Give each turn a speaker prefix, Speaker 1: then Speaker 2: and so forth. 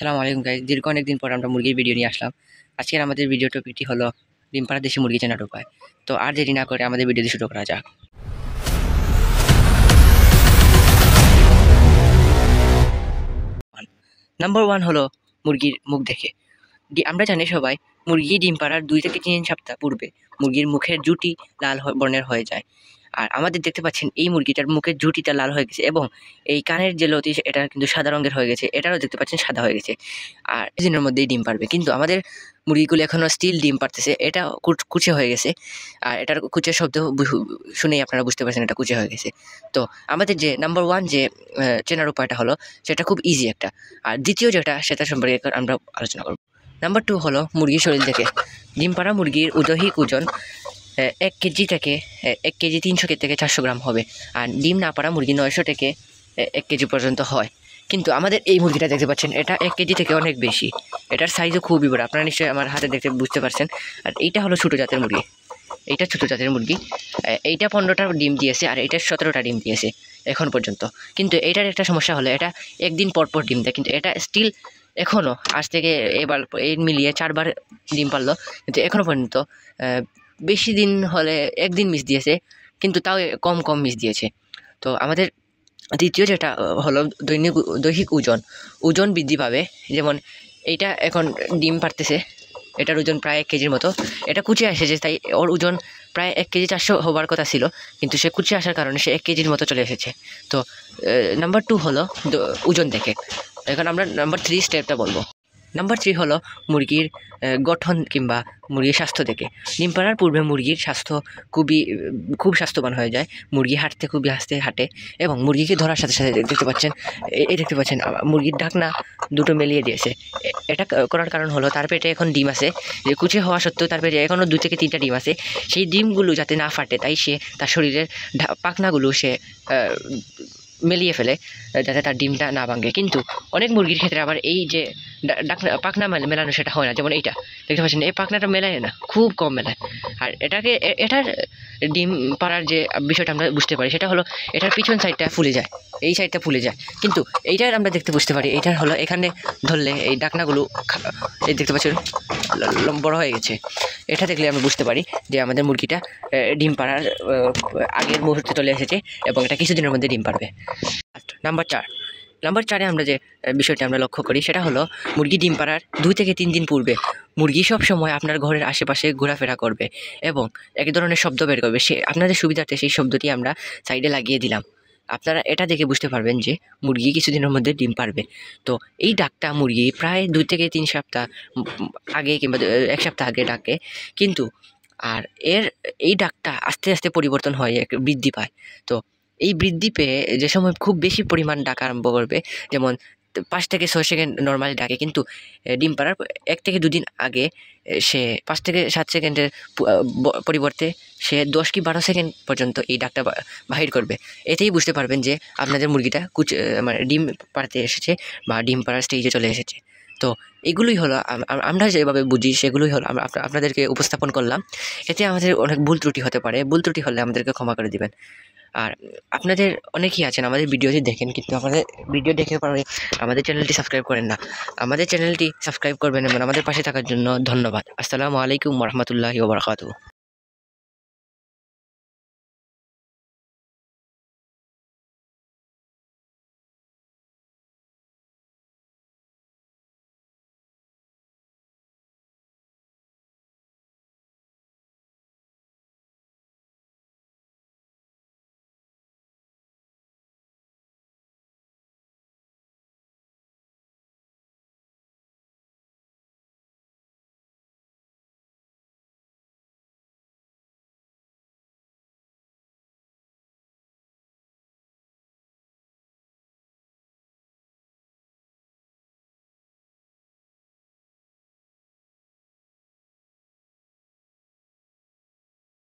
Speaker 1: আসসালামু আলাইকুম গাইস, দীর্ঘ অনেকদিন পর আমরা মুরগির ভিডিও নিয়ে আসলাম। আজকের আমাদের ভিডিও টপিকটি হলো ডিম পাড়া দেশি মুরগি চেনার উপায়। তো আর দেরি না করে আমাদের ভিডিওটি শুরু করা যাক। নাম্বার 1 হলো মুরগির মুখ দেখে। আমরা জানি সবাই মুরগি ডিম পাড়ার 2 থেকে 3 সপ্তাহ পূর্বে মুরগির মুখের জুটি লাল বর্ণের হয়ে যায়। আর আমাদের দেখতে পাচ্ছেন এই মুরগিটার মুখের জুটিটা লাল হয়ে গেছে এবং এই কানের যে লতি এটা কিন্তু সাদা রঙের হয়ে গেছে, এটারও দেখতে পাচ্ছেন সাদা হয়ে গেছে। আর দিনের মধ্যেই ডিম পারবে, কিন্তু আমাদের মুরগিগুলো এখনো স্টিল ডিম পারতেছে। এটা কুচে হয়ে গেছে, আর এটার কুচের শব্দ শুনেই আপনারা বুঝতে পারছেন এটা কুচে হয়ে গেছে। তো আমাদের যে নাম্বার 1 যে চেনার উপায়টা হলো সেটা খুব ইজি একটা। আর দ্বিতীয় যেটা সেটা সম্পর্কে আমরা আলোচনা করব। নাম্বার 2 হলো মুরগির শরীর থেকে। ডিম পাড়া মুরগির দৈহিক ওজন 1 কেজি থেকে 1 কেজি 300 থেকে 400 গ্রাম হবে। আর ডিম না পাড়া মুরগি 900 থেকে 1 কেজি পর্যন্ত হয়। কিন্তু আমাদের এই মুরগিটা দেখতে পাচ্ছেন এটা 1 কেজি থেকে অনেক বেশি। এটার সাইজও খুবই বড়, আপনারা নিশ্চয়ই আমার হাতে দেখতে বুঝতে পারছেন। আর এইটা হলো ছোটো জাতের মুরগি, এইটা ছোটো জাতের মুরগি। এইটা 15টা ডিম দিয়েছে আর এইটা 17টা ডিম দিয়েছে এখন পর্যন্ত। কিন্তু এইটার একটা সমস্যা হলো এটা একদিন পর পর ডিম দেয়, কিন্তু এটা স্টিল এখনও আজ থেকে এবার এই মিলিয়ে 4 বার ডিম পারলো, কিন্তু এখনও পর্যন্ত বেশি দিন হলে একদিন মিস দিয়েছে, কিন্তু তাও কম মিস দিয়েছে। তো আমাদের দ্বিতীয় যেটা হলো দৈহিক ওজন বৃদ্ধি পাবে। যেমন এইটা এখন ডিম পারতেছে, এটার ওজন প্রায় 1 কেজির মতো। এটা কুচে এসেছে, তাই ওর ওজন প্রায় 1 কেজি 400 হবার কথা ছিল, কিন্তু সে কুচে আসার কারণে সে 1 কেজির মতো চলে এসেছে। তো নাম্বার 2 হলো ওজন দেখে। এখন আমরা নাম্বার 3 স্টেপটা বলবো। নাম্বার 3 হলো মুরগির গঠন কিংবা মুরগির স্বাস্থ্য দেখে। ডিম পাড়ার পূর্বে মুরগির স্বাস্থ্য খুব স্বাস্থ্যবান হয়ে যায়। মুরগি হাঁটতে খুবই আস্তে হাঁটে এবং মুরগিকে ধরার সাথে সাথে দেখতে পাচ্ছেন মুরগির ঢাকনা দুটো মেলিয়ে দিয়েছে। এটা করার কারণ হলো তার পেটে এখন ডিম আছে, যে কুচে হওয়া সত্ত্বেও তার পেটে এখনও 2 থেকে 3টা ডিম আছে। সেই ডিমগুলো যাতে না ফাটে, তাই সে তার শরীরের পাখনাগুলো সে মেলিয়ে ফেলে যাতে তার ডিমটা না ভাঙে। কিন্তু অনেক মুরগির ক্ষেত্রে আবার এই যে পাখনা মেলানো সেটা হয় না। যেমন এইটা দেখতে পাচ্ছেন এই পাখনাটা মেলায় না, খুব কম মেলায়। আর এটার ডিম পাড়ার যে বিষয়টা আমরা বুঝতে পারি সেটা হলো এটার পিছন সাইডটা ফুলে যায়, এই সাইডটা ফুলে যায়। কিন্তু এইটার আমরা দেখতে বুঝতে পারি এইটার হলো এখানে ধরলে এই ডাকনাগুলো এই দেখতে পাচ্ছেন বড় হয়ে গেছে। এটা দেখলে আমরা বুঝতে পারি যে আমাদের মুরগিটা ডিম পাড়ার আগের মুহূর্তে চলে এসেছে এবং এটা কিছুদিনের মধ্যে ডিম পারবে। নাম্বার 4 আমরা যে বিষয়টি আমরা লক্ষ্য করি সেটা হলো মুরগি ডিম পাড়ার 2 থেকে 3 দিন পূর্বে মুরগি সব সময় আপনার ঘরের আশেপাশে ঘোরাফেরা করবে এবং এক ধরনের শব্দ বের করবে। সে আপনাদের সুবিধার্থে সেই শব্দটি আমরা সাইডে লাগিয়ে দিলাম। আপনারা এটা দেখে বুঝতে পারবেন যে মুরগি কিছুদিনের মধ্যে ডিম পারবে। তো এই ডাকটা মুরগি প্রায় 2 থেকে 3 সপ্তাহ আগে কিংবা 1 সপ্তাহ আগে ডাকে, কিন্তু আর এই ডাকটা আস্তে আস্তে পরিবর্তন হয়, বৃদ্ধি পায়। তো এই বৃদ্ধি পেয়ে যে সময় খুব বেশি পরিমাণ ডাকা আরম্ভ করবে, যেমন 5 থেকে 6 সেকেন্ড নর্মালি ডাকে, কিন্তু ডিম পাড়ার 1 থেকে 2 দিন আগে সে 5 থেকে 7 সেকেন্ডের পরিবর্তে সে 10 কি 12 সেকেন্ড পর্যন্ত এই ডাকটা বাহির করবে। এতেই বুঝতে পারবেন যে আপনাদের মুরগিটা মানে ডিম পাড়তে এসেছে বা ডিম পাড়ার স্টেজে চলে এসেছে। তো এগুলোই হলো আমরা যেভাবে বুঝি সেগুলোই হলো আমরা আপনাদেরকে উপস্থাপন করলাম। এতে আমাদের অনেক ভুল ত্রুটি হতে পারে, ভুল ত্রুটি হলে আমাদেরকে ক্ষমা করে দিবেন। আর আপনাদের অনেকেই আছেন আমাদের ভিডিওটি দেখেন, কিন্তু আমাদের ভিডিও দেখে পরে আমাদের চ্যানেলটি সাবস্ক্রাইব করেন না। আমাদের চ্যানেলটি সাবস্ক্রাইব করবেন এবং আমাদের পাশে থাকার জন্য ধন্যবাদ। আসসালামু আলাইকুম ওয়া রাহমাতুল্লাহি ওয়া বারাকাতুহু।